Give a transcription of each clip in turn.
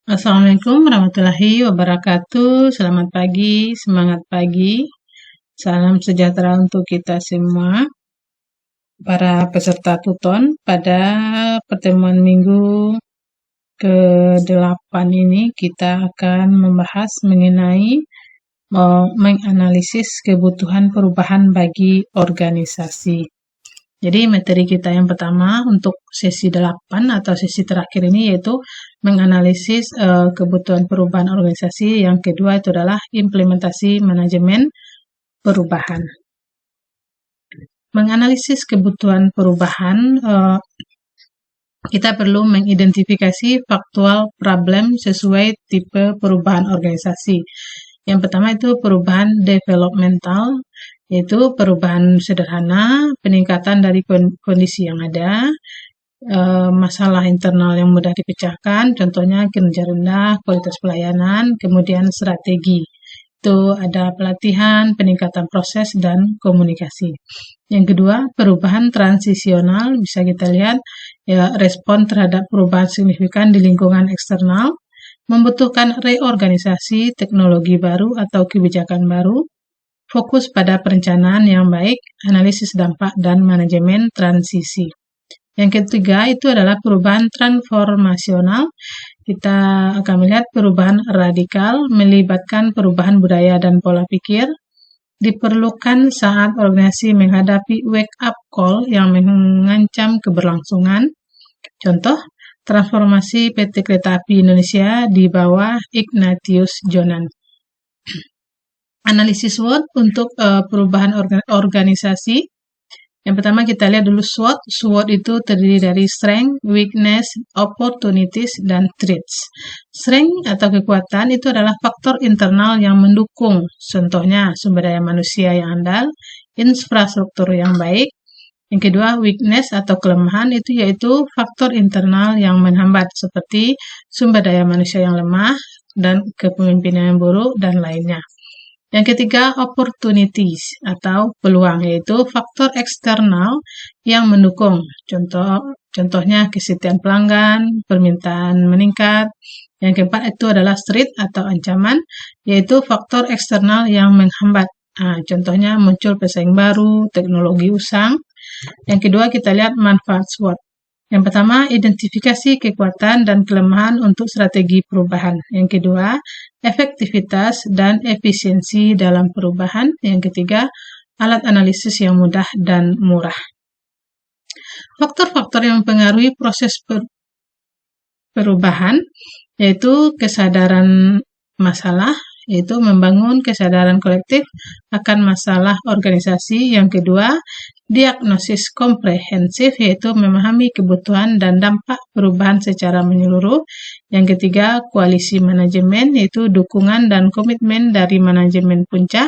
Assalamualaikum warahmatullahi wabarakatuh. Selamat pagi, semangat pagi. Salam sejahtera untuk kita semua. Para peserta Tuton, pada pertemuan minggu ke-8 ini kita akan membahas mengenai menganalisis kebutuhan perubahan bagi organisasi. Jadi materi kita yang pertama untuk sesi 8 atau sesi terakhir ini yaitu menganalisis kebutuhan perubahan organisasi. Yang kedua itu adalah implementasi manajemen perubahan. Menganalisis kebutuhan perubahan, kita perlu mengidentifikasi faktual problem sesuai tipe perubahan organisasi. Yang pertama itu perubahan developmental, yaitu perubahan sederhana, peningkatan dari kondisi yang ada, masalah internal yang mudah dipecahkan, contohnya kinerja rendah, kualitas pelayanan, kemudian strategi. Itu ada pelatihan, peningkatan proses, dan komunikasi. Yang kedua, perubahan transisional, bisa kita lihat ya respon terhadap perubahan signifikan di lingkungan eksternal, membutuhkan reorganisasi, teknologi baru atau kebijakan baru, fokus pada perencanaan yang baik, analisis dampak, dan manajemen transisi. Yang ketiga itu adalah perubahan transformasional. Kita akan melihat perubahan radikal, melibatkan perubahan budaya dan pola pikir, diperlukan saat organisasi menghadapi wake-up call yang mengancam keberlangsungan. Contoh, transformasi PT Kereta Api Indonesia di bawah Ignatius Jonan. Analisis SWOT untuk perubahan organisasi. Yang pertama kita lihat dulu SWOT. SWOT itu terdiri dari strength, weakness, opportunities, dan threats. Strength atau kekuatan itu adalah faktor internal yang mendukung, contohnya sumber daya manusia yang andal, infrastruktur yang baik. Yang kedua, weakness atau kelemahan itu yaitu faktor internal yang menghambat seperti sumber daya manusia yang lemah dan kepemimpinan yang buruk dan lainnya. Yang ketiga, opportunities atau peluang, yaitu faktor eksternal yang mendukung. Contohnya kesetiaan pelanggan, permintaan meningkat. Yang keempat itu adalah threat atau ancaman, yaitu faktor eksternal yang menghambat. Contohnya muncul pesaing baru, teknologi usang. Yang kedua kita lihat manfaat SWOT. Yang pertama, identifikasi kekuatan dan kelemahan untuk strategi perubahan. Yang kedua, efektivitas dan efisiensi dalam perubahan. Yang ketiga, alat analisis yang mudah dan murah. Faktor-faktor yang mempengaruhi proses perubahan yaitu kesadaran masalah, yaitu membangun kesadaran kolektif akan masalah organisasi. Yang kedua, diagnosis komprehensif, yaitu memahami kebutuhan dan dampak perubahan secara menyeluruh. Yang ketiga, koalisi manajemen, yaitu dukungan dan komitmen dari manajemen puncak.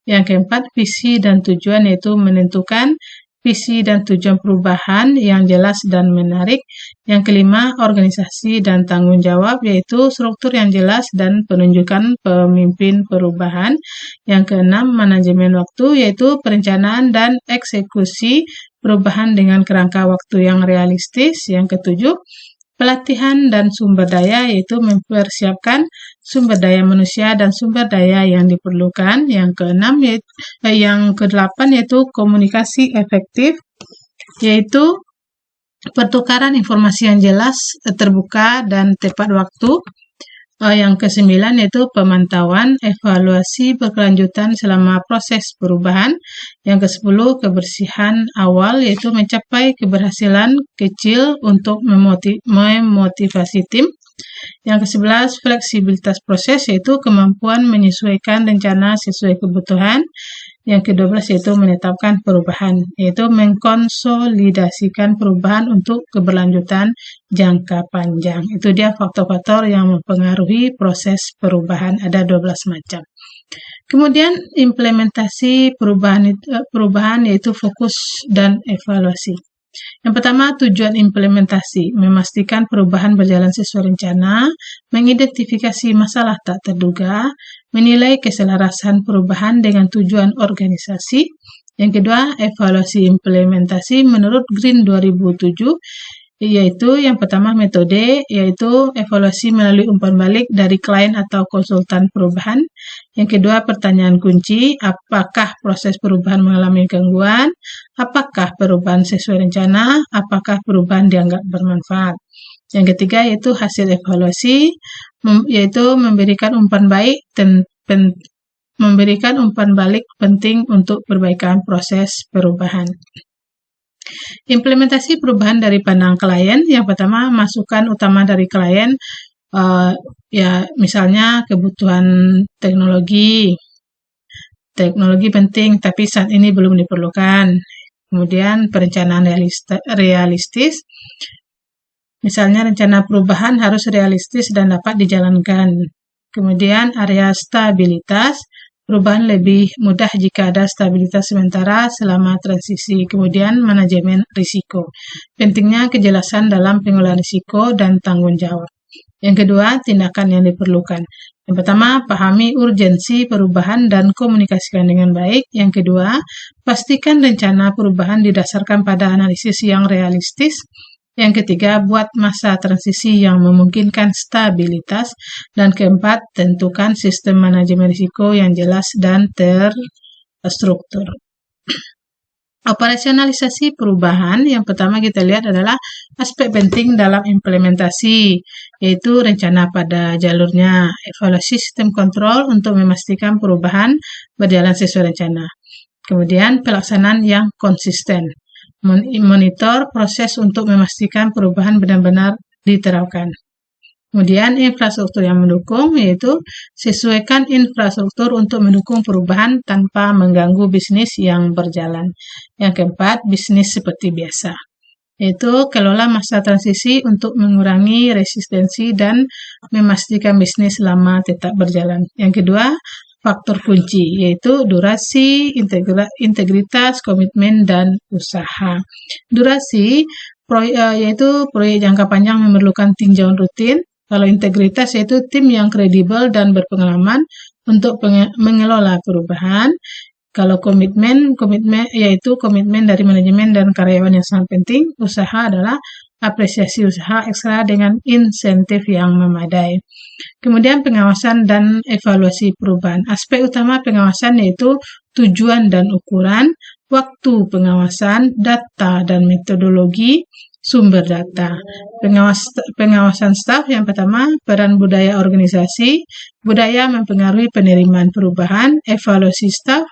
Yang keempat, visi dan tujuan, yaitu menentukan visi dan tujuan perubahan yang jelas dan menarik. Yang kelima, organisasi dan tanggung jawab, yaitu struktur yang jelas dan penunjukan pemimpin perubahan. Yang keenam, manajemen waktu, yaitu perencanaan dan eksekusi perubahan dengan kerangka waktu yang realistis. Yang ketujuh, pelatihan dan sumber daya, yaitu mempersiapkan sumber daya manusia dan sumber daya yang diperlukan. Yang keenam, yang kedelapan yaitu komunikasi efektif, yaitu pertukaran informasi yang jelas, terbuka, dan tepat waktu. Yang kesembilan yaitu pemantauan, evaluasi berkelanjutan selama proses perubahan. Yang kesepuluh, kebersihan awal, yaitu mencapai keberhasilan kecil untuk memotivasi tim. Yang ke-11, fleksibilitas proses, yaitu kemampuan menyesuaikan rencana sesuai kebutuhan. Yang ke-12 yaitu menetapkan perubahan, yaitu mengkonsolidasikan perubahan untuk keberlanjutan jangka panjang. Itu dia faktor-faktor yang mempengaruhi proses perubahan, ada 12 macam. Kemudian implementasi perubahan yaitu fokus dan evaluasi. Yang pertama, tujuan implementasi, memastikan perubahan berjalan sesuai rencana, mengidentifikasi masalah tak terduga, menilai keselarasan perubahan dengan tujuan organisasi. Yang kedua, evaluasi implementasi menurut Green 2007, yaitu yang pertama metode, yaitu evaluasi melalui umpan balik dari klien atau konsultan perubahan. Yang kedua, pertanyaan kunci, apakah proses perubahan mengalami gangguan, apakah perubahan sesuai rencana, apakah perubahan dianggap bermanfaat. Yang ketiga, yaitu hasil evaluasi, yaitu memberikan umpan balik penting untuk perbaikan proses perubahan. Implementasi perubahan dari pandang klien, yang pertama masukan utama dari klien, misalnya kebutuhan teknologi penting tapi saat ini belum diperlukan. Kemudian perencanaan realistis, misalnya rencana perubahan harus realistis dan dapat dijalankan. Kemudian area stabilitas, perubahan lebih mudah jika ada stabilitas sementara selama transisi. Kemudian manajemen risiko. Pentingnya kejelasan dalam pengelolaan risiko dan tanggung jawab. Yang kedua, tindakan yang diperlukan. Yang pertama, pahami urgensi perubahan dan komunikasikan dengan baik. Yang kedua, pastikan rencana perubahan didasarkan pada analisis yang realistis. Yang ketiga, buat masa transisi yang memungkinkan stabilitas. Dan keempat, tentukan sistem manajemen risiko yang jelas dan terstruktur. Operasionalisasi perubahan, yang pertama kita lihat adalah aspek penting dalam implementasi, yaitu rencana pada jalurnya, evaluasi sistem kontrol untuk memastikan perubahan berjalan sesuai rencana. Kemudian pelaksanaan yang konsisten, monitor proses untuk memastikan perubahan benar-benar diterapkan. Kemudian infrastruktur yang mendukung, yaitu sesuaikan infrastruktur untuk mendukung perubahan tanpa mengganggu bisnis yang berjalan. Yang keempat, bisnis seperti biasa, yaitu kelola masa transisi untuk mengurangi resistensi dan memastikan bisnis lama tetap berjalan. Yang kedua, faktor kunci, yaitu durasi, integritas, komitmen, dan usaha. Durasi, yaitu proyek jangka panjang memerlukan tinjauan rutin. Kalau integritas, yaitu tim yang kredibel dan berpengalaman untuk mengelola perubahan. Kalau komitmen yaitu komitmen dari manajemen dan karyawan yang sangat penting. Usaha adalah apresiasi usaha ekstra dengan insentif yang memadai. Kemudian pengawasan dan evaluasi perubahan. Aspek utama pengawasan yaitu tujuan dan ukuran, waktu pengawasan, data dan metodologi, sumber data. Pengawasan staf, yang pertama, peran budaya organisasi. Budaya mempengaruhi penerimaan perubahan. Evaluasi staf,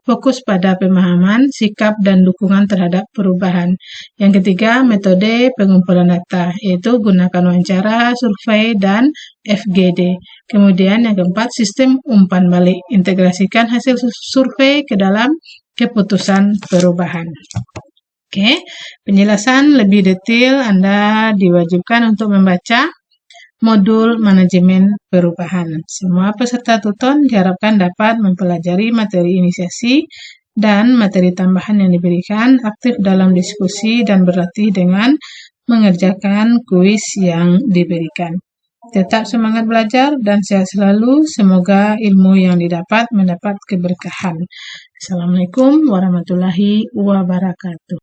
fokus pada pemahaman, sikap, dan dukungan terhadap perubahan. Yang ketiga, metode pengumpulan data, yaitu gunakan wawancara, survei, dan FGD. Kemudian yang keempat, sistem umpan balik. Integrasikan hasil survei ke dalam keputusan perubahan. Oke, penjelasan lebih detail Anda diwajibkan untuk membaca modul manajemen perubahan. Semua peserta tuton diharapkan dapat mempelajari materi inisiasi dan materi tambahan yang diberikan, aktif dalam diskusi, dan berlatih dengan mengerjakan kuis yang diberikan. Tetap semangat belajar dan sehat selalu. Semoga ilmu yang didapat mendapat keberkahan. Assalamualaikum warahmatullahi wabarakatuh.